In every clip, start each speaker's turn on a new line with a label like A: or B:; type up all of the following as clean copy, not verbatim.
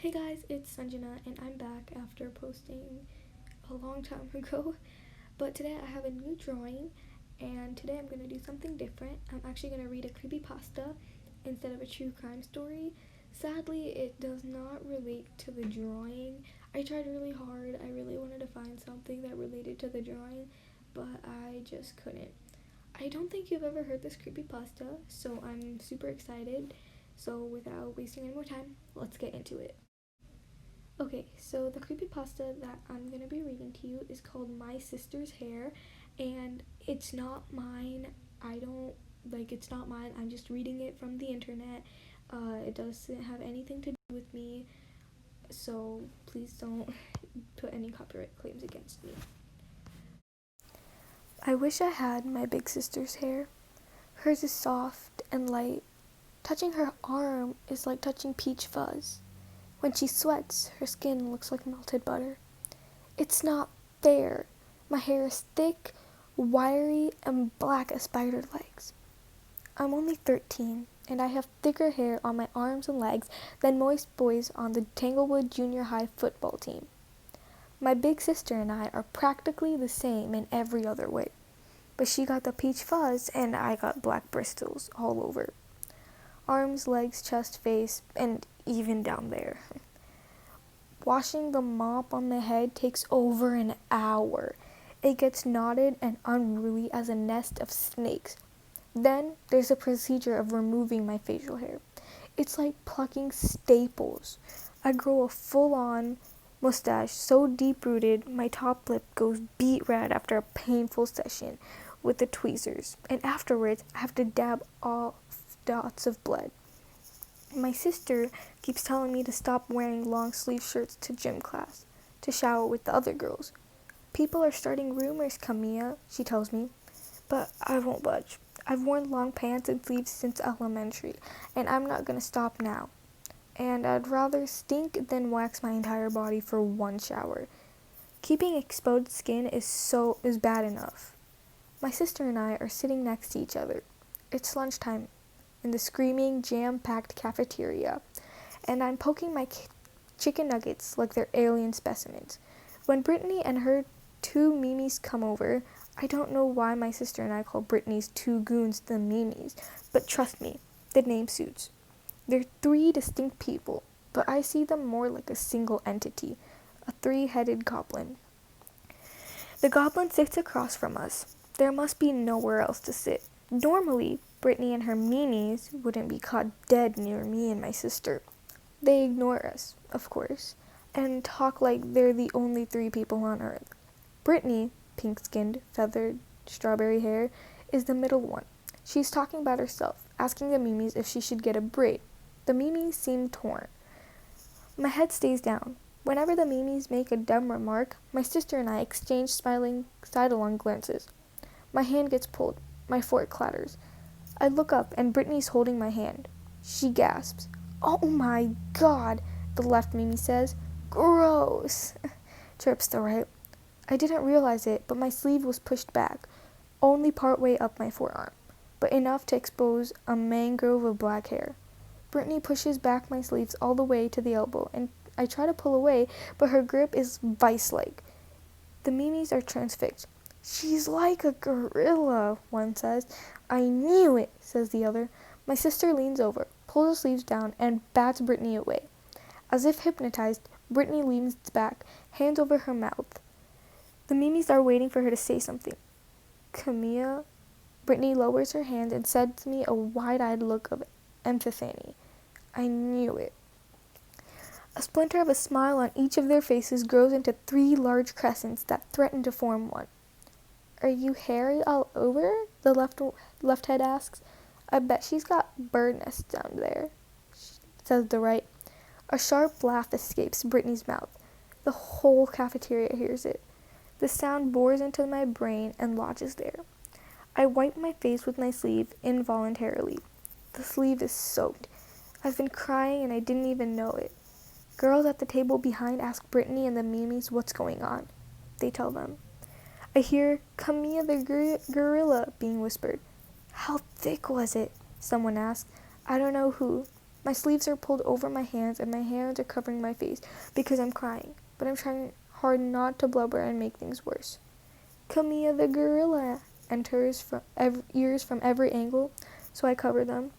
A: Hey guys, it's Sanjana and I'm back after posting a long time ago. But today I have a new drawing and today I'm going to do something different. I'm actually going to read a creepypasta instead of a true crime story. Sadly, it does not relate to the drawing. I tried really hard. I really wanted to find something that related to the drawing, but I just couldn't. I don't think you've ever heard this creepypasta, so I'm super excited. So without wasting any more time, let's get into it. Okay, so the creepypasta that I'm going to be reading to you is called My Sister's Hair, and it's not mine. I don't, it's not mine. I'm just reading it from the internet. It doesn't have anything to do with me, so please don't put any copyright claims against me. I wish I had my big sister's hair. Hers is soft and light. Touching her arm is like touching peach fuzz. When she sweats, her skin looks like melted butter. It's not fair. My hair is thick, wiry, and black as spider legs. I'm only 13, and I have thicker hair on my arms and legs than most boys on the Tanglewood Junior High football team. My big sister and I are practically the same in every other way, but she got the peach fuzz and I got black bristles all over. Arms, legs, chest, face, and even down there. Washing the mop on the head takes over an hour. It gets knotted and unruly as a nest of snakes. Then there's a procedure of removing my facial hair. It's like plucking staples. I grow a full-on mustache so deep-rooted my top lip goes beet red after a painful session with the tweezers, and afterwards I have to dab off dots of blood. My sister keeps telling me to stop wearing long sleeve shirts to gym class, to shower with the other girls. People are starting rumors, Camilla, she tells me, but I won't budge. I've worn long pants and sleeves since elementary, and I'm not gonna stop now. And I'd rather stink than wax my entire body for one shower. Keeping exposed skin is bad enough. My sister and I are sitting next to each other. It's lunchtime in the screaming, jam-packed cafeteria, and I'm poking my chicken nuggets like they're alien specimens. When Brittany and her two Mimis come over, I don't know why my sister and I call Brittany's two goons the Mimis, but trust me, the name suits. They're three distinct people, but I see them more like a single entity, a three-headed goblin. The goblin sits across from us. There must be nowhere else to sit. Normally, Brittany and her meanies wouldn't be caught dead near me and my sister. They ignore us, of course, and talk like they're the only three people on Earth. Brittany, pink-skinned, feathered, strawberry hair, is the middle one. She's talking about herself, asking the Mimis if she should get a braid. The Mimis seem torn. My head stays down. Whenever the Mimis make a dumb remark, my sister and I exchange smiling, sidelong glances. My hand gets pulled. My fork clatters. I look up and Brittany's holding my hand. She gasps. "Oh my God," the left Mimi says. "Gross," chirps the right. I didn't realize it, but my sleeve was pushed back, only part way up my forearm, but enough to expose a mangrove of black hair. Brittany pushes back my sleeves all the way to the elbow, and I try to pull away, but her grip is vice-like. The Mimis are transfixed. "She's like a gorilla," one says. "I knew it," says the other. My sister leans over, pulls her sleeves down, and bats Brittany away. As if hypnotized, Brittany leans back, hands over her mouth. The Mimis are waiting for her to say something. "Camilla?" Brittany lowers her hand and sends me a wide-eyed look of epiphany. I knew it. A splinter of a smile on each of their faces grows into three large crescents that threaten to form one. "Are you hairy all over?" the left head asks. "I bet she's got bird nests down there," says the right. A sharp laugh escapes Brittany's mouth. The whole cafeteria hears it. The sound bores into my brain and lodges there. I wipe my face with my sleeve involuntarily. The sleeve is soaked. I've been crying and I didn't even know it. Girls at the table behind ask Brittany and the Mimis what's going on. They tell them. I hear "Camilla the gorilla" being whispered. "How thick was it?" someone asks. I don't know who. My sleeves are pulled over my hands and my hands are covering my face because I'm crying, but I'm trying hard not to blubber and make things worse. Camilla the gorilla enters from ears from every angle, so I cover them.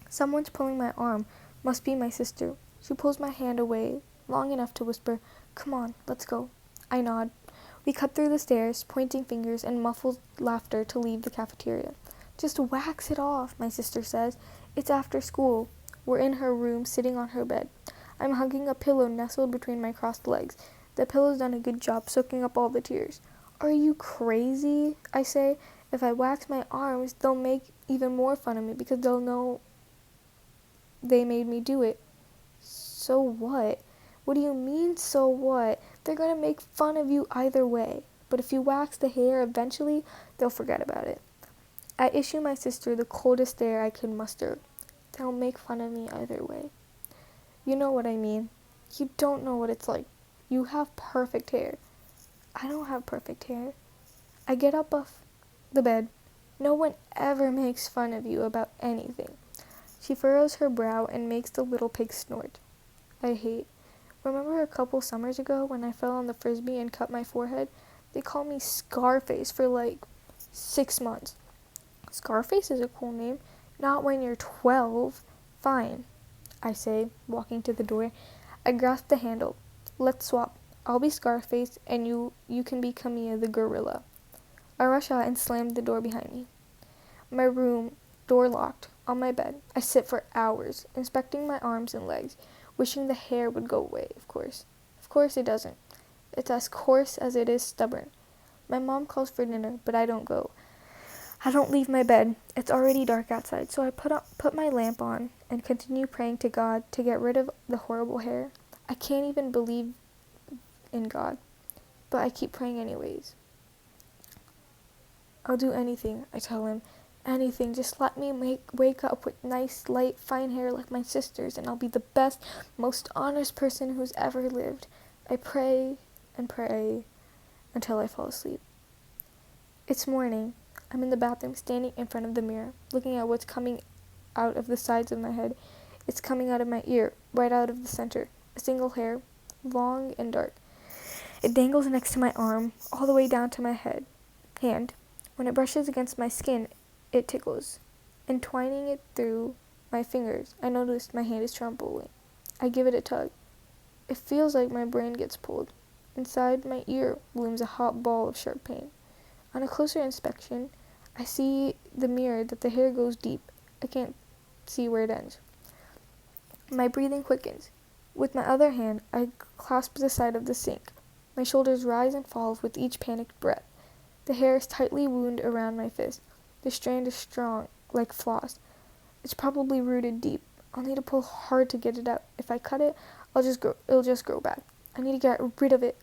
A: Someone's pulling my arm. Must be my sister. She pulls my hand away, long enough to whisper, "Come on, let's go." I nod. We cut through the stairs, pointing fingers and muffled laughter to leave the cafeteria. "Just wax it off," my sister says. "It's after school." We're in her room, sitting on her bed. I'm hugging a pillow nestled between my crossed legs. The pillow's done a good job soaking up all the tears. "Are you crazy?" I say. "If I wax my arms, they'll make even more fun of me because they'll know they made me do it." "So what?" "What do you mean, so what? They're gonna make fun of you either way. But if you wax the hair, eventually they'll forget about it." I issue my sister the coldest stare I could muster. "They'll make fun of me either way. You know what I mean. You don't know what it's like. You have perfect hair." "I don't have perfect hair." I get up off the bed. "No one ever makes fun of you about anything." She furrows her brow and makes the little pig snort. I hate. Remember a couple summers ago when I fell on the frisbee and cut my forehead? They called me Scarface for like 6 months. Scarface is a cool name. Not when you're 12. "Fine," I say, walking to the door. I grasp the handle. "Let's swap. I'll be Scarface and you can be Camilla the gorilla." I rush out and slam the door behind me. My room, door locked, on my bed. I sit for hours, inspecting my arms and legs, wishing the hair would go away, of course. Of course it doesn't. It's as coarse as it is stubborn. My mom calls for dinner, but I don't go. I don't leave my bed. It's already dark outside, so I put my lamp on and continue praying to God to get rid of the horrible hair. I can't even believe in God, but I keep praying anyways. "I'll do anything," I tell him. "Anything. Just let me wake up with nice, light, fine hair like my sister's, and I'll be the best, most honest person who's ever lived." I pray and pray until I fall asleep. It's morning. I'm in the bathroom, standing in front of the mirror, looking at what's coming out of the sides of my head. It's coming out of my ear, right out of the center. A single hair, long and dark. It dangles next to my arm, all the way down to my hand. When it brushes against my skin, it tickles. Entwining it through my fingers, I notice my hand is trembling. I give it a tug. It feels like my brain gets pulled. Inside my ear looms a hot ball of sharp pain. On a closer inspection, I see the mirror that the hair goes deep. I can't see where it ends. My breathing quickens. With my other hand, I clasp the side of the sink. My shoulders rise and fall with each panicked breath. The hair is tightly wound around my fist. The strand is strong, like floss. It's probably rooted deep. I'll need to pull hard to get it out. If I cut it, it'll just grow back. I need to get rid of it.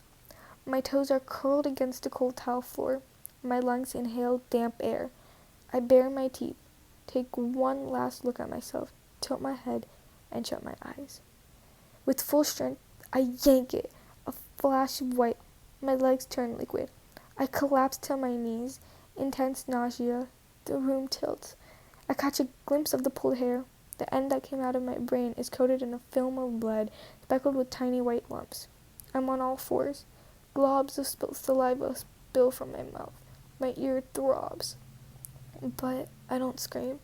A: My toes are curled against the cold tile floor. My lungs inhale damp air. I bare my teeth, take one last look at myself, tilt my head, and shut my eyes. With full strength, I yank it. A flash of white. My legs turn liquid. I collapse to my knees. Intense nausea. The room tilts. I catch a glimpse of the pulled hair. The end that came out of my brain is coated in a film of blood, speckled with tiny white lumps. I'm on all fours. Globs of saliva spill from my mouth. My ear throbs. But I don't scream.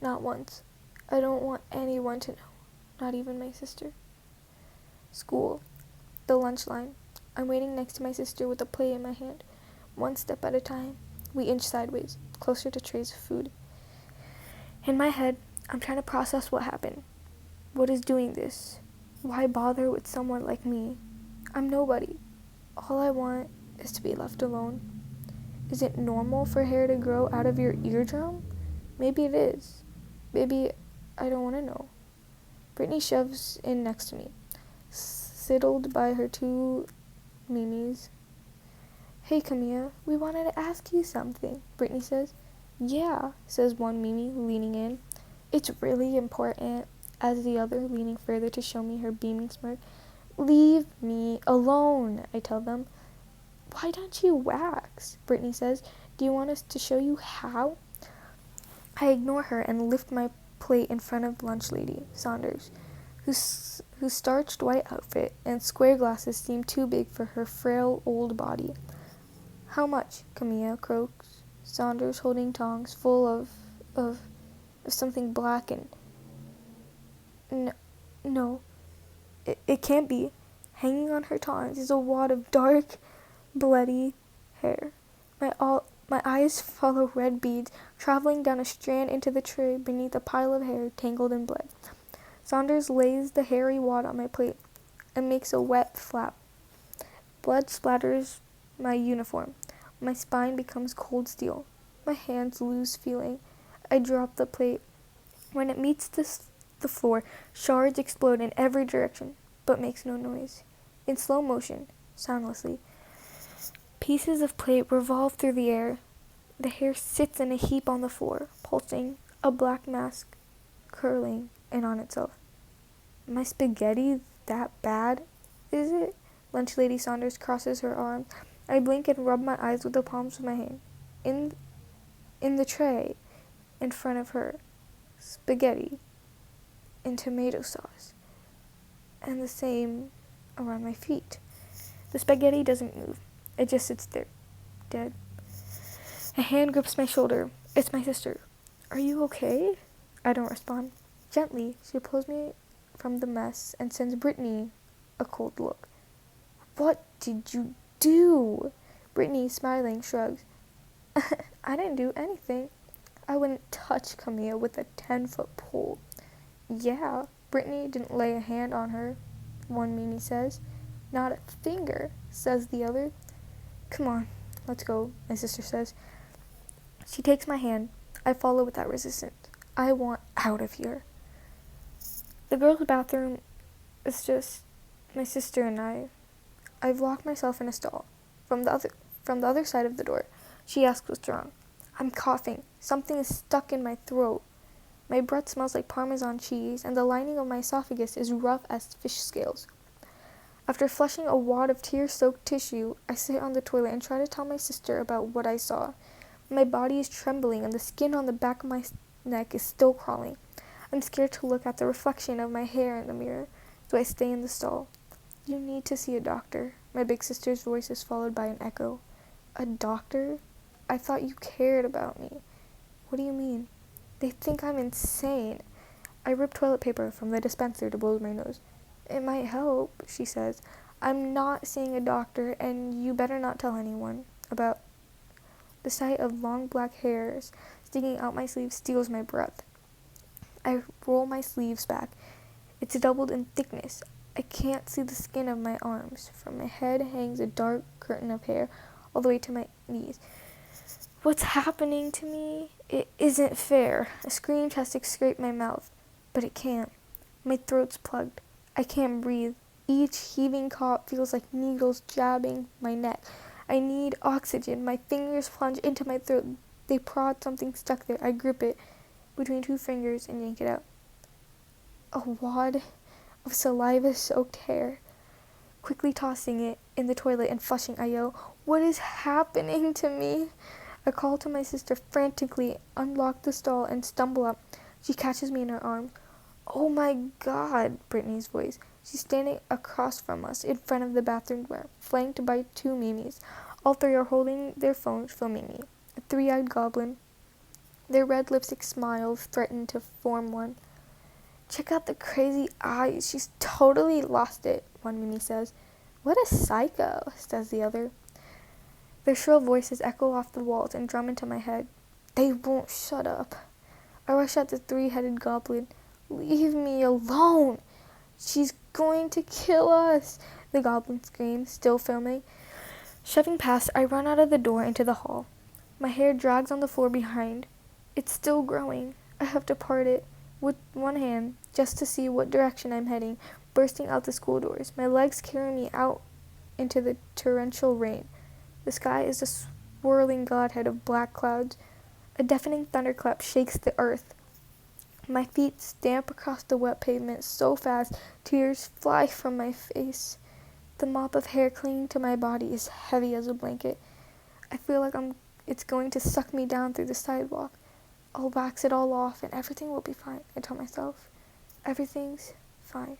A: Not once. I don't want anyone to know. Not even my sister. School. The lunch line. I'm waiting next to my sister with a plate in my hand. One step at a time, we inch sideways, closer to trays of food. In my head, I'm trying to process what happened. What is doing this? Why bother with someone like me? I'm nobody. All I want is to be left alone. Is it normal for hair to grow out of your eardrum? Maybe it is. Maybe I don't want to know. Brittany shoves in next to me, sidled by her two Mimis. "Hey, Camilla, we wanted to ask you something," Brittany says. "Yeah," says one Mimi, leaning in. "It's really important," as the other, leaning further to show me her beaming smirk. "Leave me alone," I tell them. "Why don't you wax?" Brittany says. "Do you want us to show you how?" I ignore her and lift my plate in front of lunch lady Saunders, whose starched white outfit and square glasses seemed too big for her frail old body. "How much?" Camilla croaks Saunders, holding tongs full of something black and... No, it can't be. Hanging on her tongs is a wad of dark, bloody hair. My eyes follow red beads traveling down a strand into the tray beneath a pile of hair tangled in blood. Saunders lays the hairy wad on my plate and makes a wet flap. Blood splatters my uniform. My spine becomes cold steel. My hands lose feeling. I drop the plate. When it meets the floor, shards explode in every direction, but makes no noise. In slow motion, soundlessly, pieces of plate revolve through the air. The hair sits in a heap on the floor, pulsing, a black mask curling in on itself. My spaghetti that bad, is it? Lunch Lady Saunders crosses her arms. I blink and rub my eyes with the palms of my hand. In the tray, in front of her, spaghetti and tomato sauce, and the same around my feet. The spaghetti doesn't move. It just sits there, dead. A hand grips my shoulder. It's my sister. "Are you okay?" I don't respond. Gently, she pulls me from the mess and sends Brittany a cold look. "What did you do?" Brittany, smiling, shrugs. "I didn't do anything. I wouldn't touch Camille with a 10-foot pole." "Yeah, Brittany didn't lay a hand on her," one Mimi says. "Not a finger," says the other. "Come on, let's go," my sister says. She takes my hand. I follow without resistance. I want out of here. The girls' bathroom is just my sister and I. I've locked myself in a stall. From the other side of the door, she asks what's wrong. I'm coughing. Something is stuck in my throat. My breath smells like Parmesan cheese, and the lining of my esophagus is rough as fish scales. After flushing a wad of tear-soaked tissue, I sit on the toilet and try to tell my sister about what I saw. My body is trembling, and the skin on the back of my neck is still crawling. I'm scared to look at the reflection of my hair in the mirror, so I stay in the stall. "You need to see a doctor." My big sister's voice is followed by an echo. "A doctor? I thought you cared about me." "What do you mean?" "They think I'm insane." I rip toilet paper from the dispenser to blow my nose. "It might help," she says. "I'm not seeing a doctor, and you better not tell anyone about..." The sight of long black hairs sticking out my sleeve steals my breath. I roll my sleeves back. It's doubled in thickness. I can't see the skin of my arms. From my head hangs a dark curtain of hair all the way to my knees. What's happening to me? It isn't fair. A scream has to escape my mouth, but it can't. My throat's plugged. I can't breathe. Each heaving cough feels like needles jabbing my neck. I need oxygen. My fingers plunge into my throat. They prod something stuck there. I grip it between two fingers and yank it out. A wad of saliva-soaked hair. Quickly tossing it in the toilet and flushing, I yell, "What is happening to me?" I call to my sister frantically, unlock the stall, and stumble up. She catches me in her arms. "Oh my God," Brittany's voice. She's standing across from us in front of the bathroom door, flanked by two Mimis. All three are holding their phones, filming me. A three-eyed goblin. Their red lipstick smiles threaten to form one. "Check out the crazy eyes. She's totally lost it," one Mimi says. "What a psycho," says the other. Their shrill voices echo off the walls and drum into my head. They won't shut up. I rush at the three-headed goblin. "Leave me alone. She's going to kill us," the goblin screams, still filming. Shoving past, I run out of the door into the hall. My hair drags on the floor behind. It's still growing. I have to part it with one hand just to see what direction I'm heading, bursting out the school doors. My legs carry me out into the torrential rain. The sky is a swirling godhead of black clouds. A deafening thunderclap shakes the earth. My feet stamp across the wet pavement so fast, tears fly from my face. The mop of hair clinging to my body is heavy as a blanket. I feel like it's going to suck me down through the sidewalk. I'll wax it all off and everything will be fine. I tell myself, everything's fine.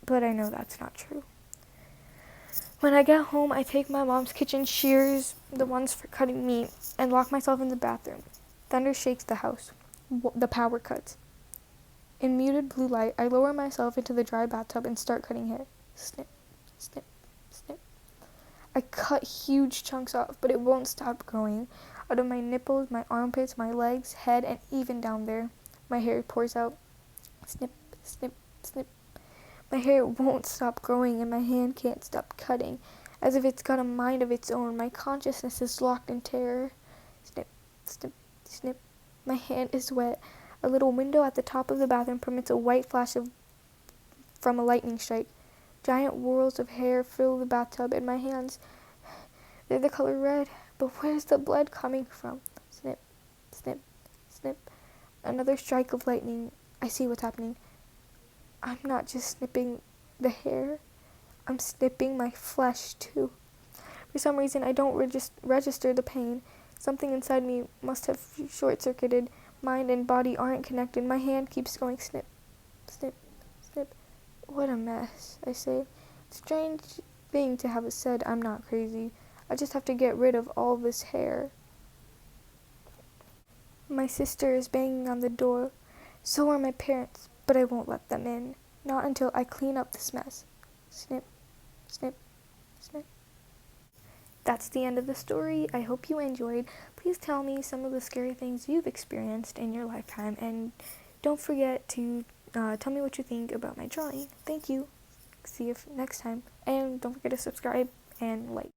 A: But I know that's not true. When I get home, I take my mom's kitchen shears, the ones for cutting meat, and lock myself in the bathroom. Thunder shakes the house. The power cuts. In muted blue light, I lower myself into the dry bathtub and start cutting hair. Snip, snip, snip. I cut huge chunks off, but it won't stop growing. Out of my nipples, my armpits, my legs, head, and even down there. My hair pours out. Snip, snip, snip. My hair won't stop growing and my hand can't stop cutting. As if it's got a mind of its own, my consciousness is locked in terror. Snip, snip, snip. My hand is wet. A little window at the top of the bathroom permits a white flash from a lightning strike. Giant whirls of hair fill the bathtub and my hands. They're the color red, but where's the blood coming from? Snip, snip, snip. Another strike of lightning. I see what's happening. I'm not just snipping the hair. I'm snipping my flesh too. For some reason, I don't register the pain. Something inside me must have short-circuited. Mind and body aren't connected. My hand keeps going snip, snip, snip. What a mess, I say. Strange thing to have said I'm not crazy. I just have to get rid of all this hair. My sister is banging on the door. So are my parents, but I won't let them in. Not until I clean up this mess. Snip, snip, snip. That's the end of the story. I hope you enjoyed. Please tell me some of the scary things you've experienced in your lifetime, and don't forget to tell me what you think about my drawing. Thank you. See you next time. And don't forget to subscribe and like.